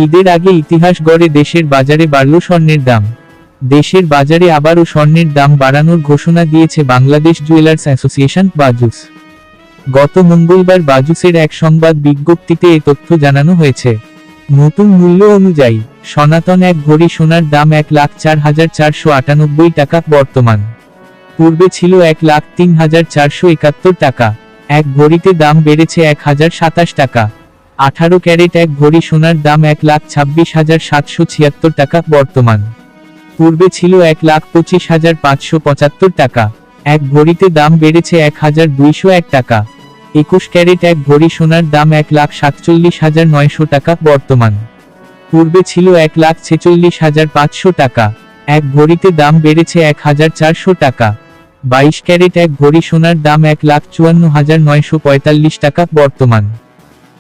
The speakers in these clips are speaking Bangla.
ঈদের আগে ইতিহাস গড়ে দেশের বাজারে বাড়ল স্বর্ণের দাম। দেশের বাজারে আবারও স্বর্ণের দাম বাড়ানোর ঘোষণা দিয়েছে বাংলাদেশ জুয়েলার্স অ্যাসোসিয়েশন বাজুস। গত মঙ্গলবার বাজুসের এক সংবাদ বিজ্ঞপ্তিতে এ তথ্য জানানো হয়েছে। নতুন মূল্য অনুযায়ী সনাতন এক ভরি সোনার দাম 1,04,498 টাকা বর্তমান। পূর্বে ছিল 1,03,471 টাকা। এক ভরিতে দাম বেড়েছে 1,027 টাকা। 18 ক্যারেট এক ভরি সোনার দাম 1,26,776 টাকা বর্তমান। পূর্বে ছিল 1,25,575 টাকা। এক ভরিতে দাম বেড়েছে 1,201 টাকা। 21 ক্যারেট এক ভরি সোনার দাম 1,47,900 টাকা বর্তমান। পূর্বে ছিল 1,46,500 টাকা। এক ভরিতে দাম বেড়েছে 1,400 টাকা। 22 ক্যারেট এক ভরি সোনার দাম 1,54,945 টাকা বর্তমান।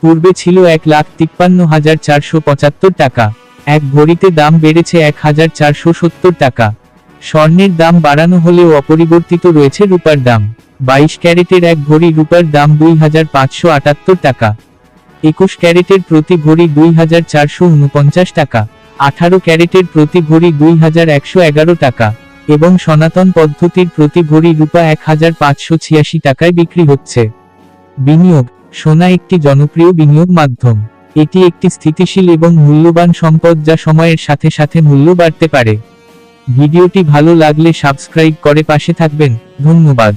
পূর্বে ছিল 1,53,475 টাকা। এক ভরিতে দাম বেড়েছে 1,470 টাকা। স্বর্ণের দাম বাড়ানো হলেও অপরিবর্তিত রয়েছে রূপার দাম। 22 ক্যারেটের এক ভরি রূপার দাম 2,578 টাকা। 21 ক্যারেটের প্রতি ভরি 2,449 টাকা। 18 ক্যারেটের প্রতি ভরি 2,111 টাকা এবং সনাতন পদ্ধতির প্রতি ভরি রূপা 1,586 টাকায় বিক্রি হচ্ছে। বিনিয়োগ: সোনা একটি জনপ্রিয় বিনিয়োগ মাধ্যম। এটি একটি স্থিতিশীল এবং মূল্যবান সম্পদ যা সময়ের সাথে সাথে মূল্য বাড়তে পারে। ভিডিওটি ভালো লাগলে সাবস্ক্রাইব করে পাশে থাকবেন। ধন্যবাদ।